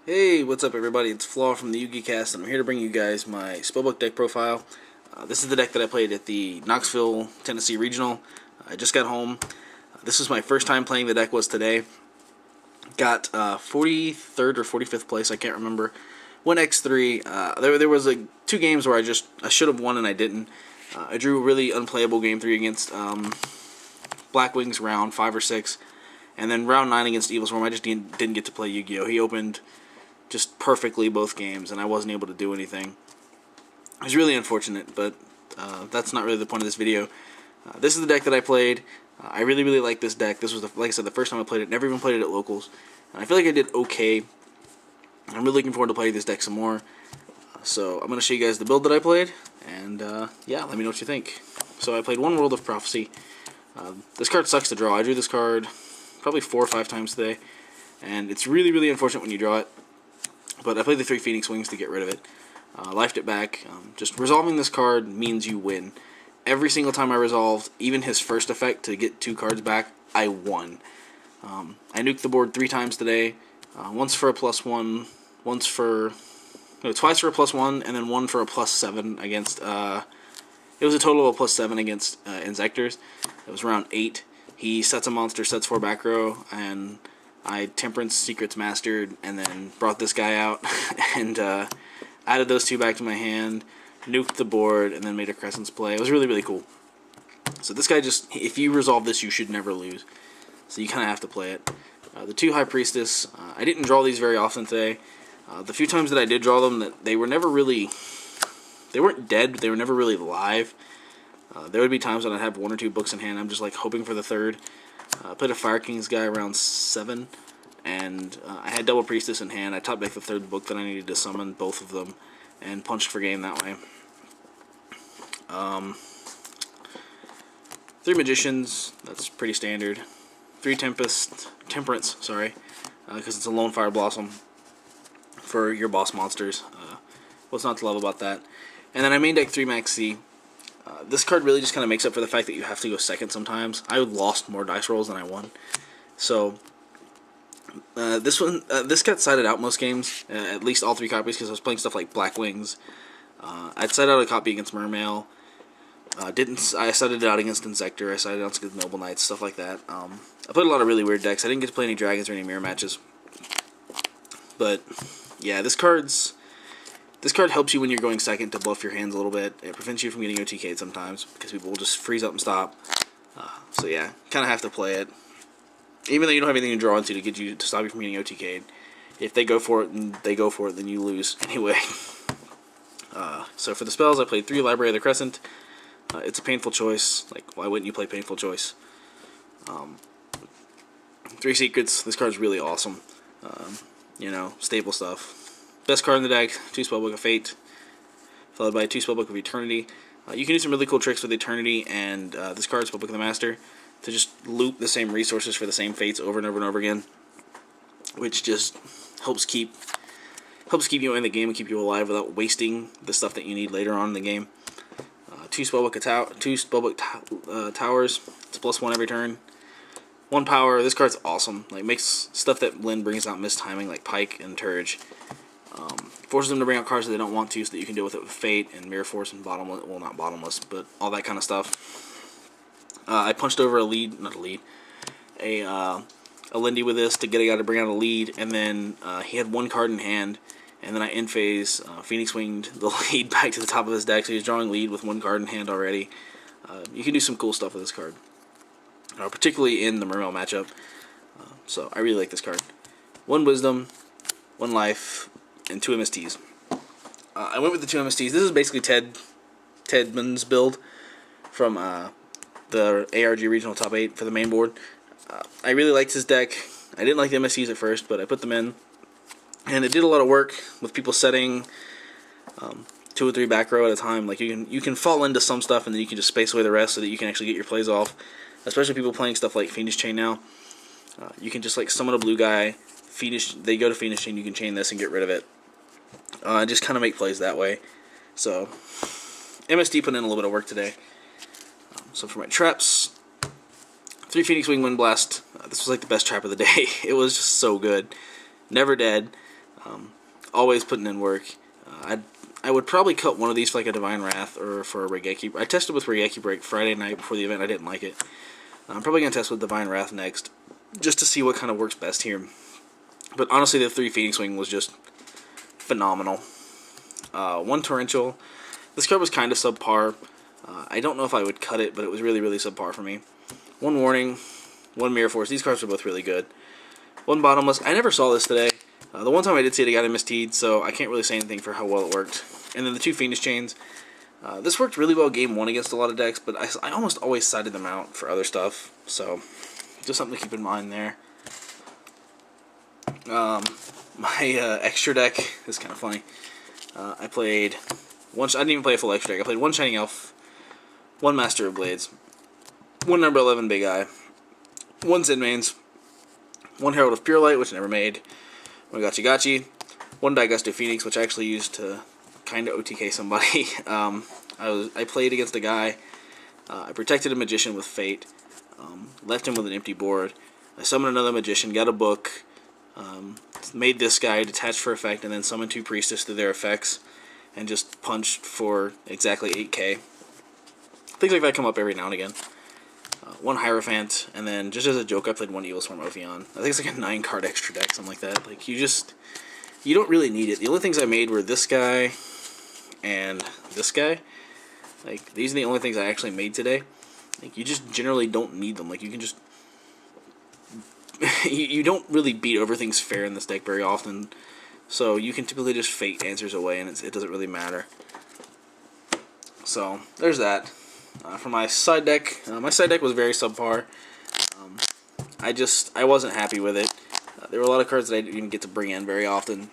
Hey, what's up everybody? It's Flaw from the Yugi Cast, and I'm here to bring you guys my Spellbook deck profile. This is the deck that I played at the Knoxville, Tennessee Regional. I just got home. This was my first time playing the deck was today. Got 43rd or 45th place, I can't remember. Went X3. There was two games where I should have won and I didn't. I drew a really unplayable game 3 against Black Wings round 5 or 6. And then round 9 against Evil Swarm, I just didn't get to play Yu-Gi-Oh! He opened just perfectly both games, and I wasn't able to do anything. It was really unfortunate, but that's not really the point of this video. This is the deck that I played. I really like this deck. This was, like I said, the first time I played it. Never even played it at locals. And I feel like I did okay. I'm really looking forward to playing this deck some more. So I'm going to show you guys the build that I played, and yeah, let me know what you think. So I played one World of Prophecy. This card sucks to draw. I drew this card probably 4 or 5 times today, and it's really unfortunate when you draw it. But I played the 3 Phoenix Wings to get rid of it. Lifed it back. Just resolving this card means you win. Every single time I resolved, even his first effect to get 2 cards back, I won. I nuked the board 3 times today. Once for a +1, twice for a +1, and then one for a +7 against, it was a total of a +7 against Insectors. It was round 8. He sets a monster, sets 4 back row, and I Temperance Secrets mastered, and then brought this guy out, and added those 2 back to my hand, nuked the board, and then made a Crescent's play. It was really cool. So this guy just, if you resolve this, you should never lose. So you kind of have to play it. The 2 High Priestess, I didn't draw these very often today. The few times that I did draw them, they were never really, they weren't dead, but they were never really live. There would be times when I'd have 1 or 2 books in hand. I'm just like hoping for the 3rd. I played a Fire King's guy around 7, and I had Double Priestess in hand. I top decked the 3rd book that I needed to summon both of them, and punched for game that way. 3 Magicians, that's pretty standard. 3 Temperance, sorry, because it's a Lone Fire Blossom for your boss monsters. What's not to love about that? And then I main deck 3 Maxi. This card really just kind of makes up for the fact that you have to go second sometimes. I lost more dice rolls than I won. So, this got sided out most games, at least all 3 copies, because I was playing stuff like Black Wings. I'd sided out a copy against Mermail. I sided it out against Insector. I sided it out against Noble Knights, stuff like that. I played a lot of really weird decks. I didn't get to play any Dragons or any Mirror matches. But, yeah, this card helps you when you're going second to buff your hands a little bit. It prevents you from getting OTK'd sometimes, because people will just freeze up and stop. So yeah, kind of have to play it. Even though you don't have anything to draw into to stop you from getting OTK'd. If they go for it and they go for it, then you lose anyway. So for the spells, I played 3 Library of the Crescent. It's a painful choice. Like, why wouldn't you play Painful Choice? 3 Secrets. This card's really awesome. You know, staple stuff. Best card in the deck, 2 Spellbook of Fate, followed by 2 Spellbook of Eternity. You can do some really cool tricks with Eternity and this card, Spellbook of the Master, to just loop the same resources for the same fates over and over again, which just helps keep you in the game and keep you alive without wasting the stuff that you need later on in the game. 2 Spellbook Towers. It's a +1 every turn. 1 power. This card's awesome. Like, makes stuff that Lynn brings out mistiming, like Pike and Turge. Forces them to bring out cards that they don't want to, so that you can deal with it with Fate and Mirror Force and Bottomless. Well, not Bottomless, but all that kind of stuff. I punched over a Lindy with this to get a guy to bring out a lead, and then he had 1 card in hand, and then I end phase Phoenix Winged the lead back to the top of his deck, so he's drawing lead with 1 card in hand already. You can do some cool stuff with this card, particularly in the Mermail matchup. So I really like this card. 1 Wisdom, 1 Life, and 2 MSTs. I went with the 2 MSTs. This is basically Tedman's build from the ARG Regional Top 8 for the main board. I really liked his deck. I didn't like the MSTs at first, but I put them in, and it did a lot of work with people setting 2 or 3 back row at a time. Like, you can fall into some stuff, and then you can just space away the rest so that you can actually get your plays off. Especially people playing stuff like Fiendish Chain now. You can just like summon a blue guy, they go to Fiendish Chain, you can chain this and get rid of it. Just kind of make plays that way. So, MST put in a little bit of work today. So for my traps, 3 Phoenix Wing Wind Blast. This was like the best trap of the day. It was just so good. Never dead. Always putting in work. I would probably cut one of these for like a Divine Wrath or for a Regeki. I tested with Regeki Break Friday night before the event. I didn't like it. I'm probably going to test with Divine Wrath next, just to see what kind of works best here. But honestly, the 3 Phoenix Wing was just phenomenal. 1 Torrential. This card was kind of subpar. I don't know if I would cut it, but it was really, really subpar for me. 1 Warning. 1 Mirror Force. These cards are both really good. 1 Bottomless. I never saw this today. The one time I did see it, I got MST'd, so I can't really say anything for how well it worked. And then the 2 Phoenix Chains. This worked really well game 1 against a lot of decks, but I almost always sided them out for other stuff. So, just something to keep in mind there. My extra deck is kind of funny. I played one. I didn't even play a full extra deck. I played 1 Shining Elf, 1 Master of Blades, 1 number 11 Big Eye, 1 Zen Mains, 1 Herald of Pure Light, which I never made, 1 Gachi Gachi, 1 Daigusto Phoenix, which I actually used to kind of OTK somebody. I played against a guy. I protected a magician with Fate, left him with an empty board. I summoned another magician, got a book, made this guy detach for effect, and then summoned 2 priestess through their effects, and just punched for exactly 8k. Things like that come up every now and again. 1 Hierophant, and then just as a joke, I played 1 Evil Swarm Ophion. I think it's like a 9-card extra deck, something like that. Like, you don't really need it. The only things I made were this guy and this guy. Like, these are the only things I actually made today. Like, you just generally don't need them. Like, you can just... you don't really beat over things fair in this deck very often. So, you can typically just Fate answers away, and it doesn't really matter. So, there's that. For my side deck was very subpar. I wasn't happy with it. There were a lot of cards that I didn't even get to bring in very often.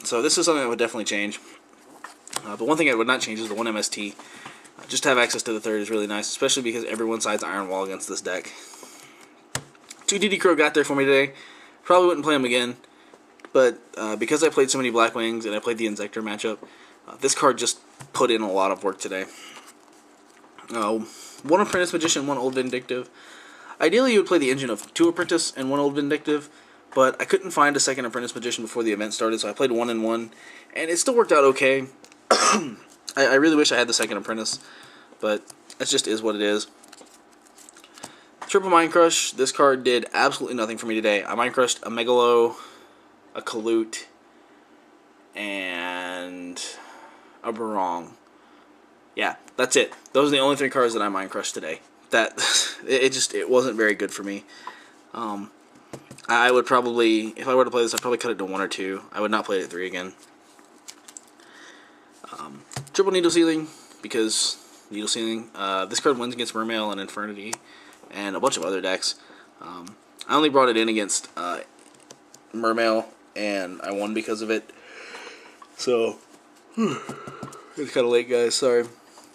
So this is something that would definitely change. But one thing I would not change is the 1 MST. Just to have access to the 3rd is really nice, especially because everyone sides Iron Wall against this deck. 2 DD Crow got there for me today. Probably wouldn't play him again. But because I played so many Black Wings and I played the Inzektor matchup, this card just put in a lot of work today. 1 Apprentice Magician, 1 Old Vindictive. Ideally, you would play the engine of 2 Apprentice and 1 Old Vindictive, but I couldn't find a 2nd Apprentice Magician before the event started, so I played 1 and 1, and it still worked out okay. I really wish I had the 2nd Apprentice, but that just is what it is. Triple Mind Crush. This card did absolutely nothing for me today. I Mind Crushed a Megalo, a Kalute, and a Barong. Yeah, that's it. Those are the only 3 cards that I Mind Crushed today. It wasn't very good for me. I would probably, if I were to play this, I'd probably cut it to 1 or 2. I would not play it at 3 again. Triple Needle Sealing, because Needle Sealing. This card wins against Mermail and Infernity, and a bunch of other decks. I only brought it in against Mermail, and I won because of it. So, it's kind of late, guys. Sorry.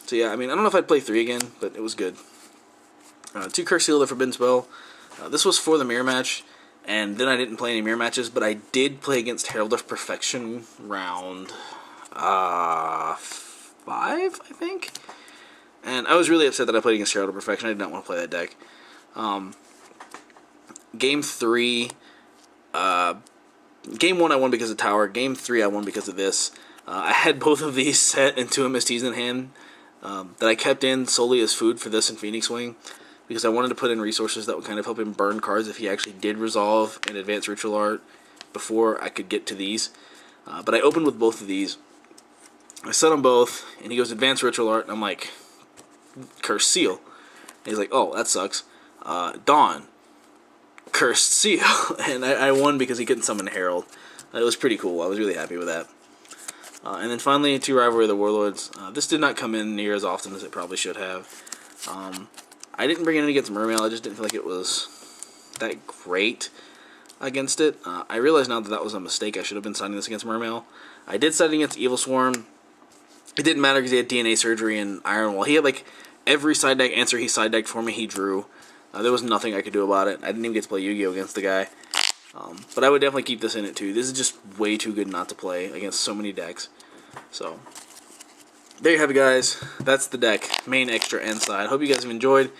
So yeah, I mean, I don't know if I'd play 3 again, but it was good. 2 Curse Seal, the Forbidden Spell. This was for the mirror match, and then I didn't play any mirror matches, but I did play against Herald of Perfection round 5, I think. And I was really upset that I played against Herald of Perfection. I did not want to play that deck. Game 3, Game 1 I won because of Tower. Game 3 I won because of this. I had both of these set and 2 MSTs in hand that I kept in solely as food for this and Phoenix Wing, because I wanted to put in resources that would kind of help him burn cards if he actually did resolve and advance Ritual Art before I could get to these. But I opened with both of these. I set them both, and he goes Advance Ritual Art, and I'm like, Cursed Seal. And he's like, oh, that sucks. Dawn. Cursed Seal. And I won because he couldn't summon Herald. It was pretty cool. I was really happy with that. And then finally, 2 Rivalry of the Warlords. This did not come in near as often as it probably should have. I didn't bring it in against Mermail. I just didn't feel like it was that great against it. I realize now that that was a mistake. I should have been siding this against Mermail. I did side against Evil Swarm. It didn't matter because he had DNA Surgery and Iron Wall. He had like every side deck answer he side decked for me, he drew. There was nothing I could do about it. I didn't even get to play Yu-Gi-Oh! Against the guy. But I would definitely keep this in it too. This is just way too good not to play against so many decks. So, there you have it, guys. That's the deck, main, extra, and side. Hope you guys have enjoyed.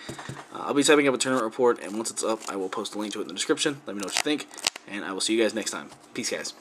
I'll be typing up a tournament report, and once it's up, I will post a link to it in the description. Let me know what you think, and I will see you guys next time. Peace, guys.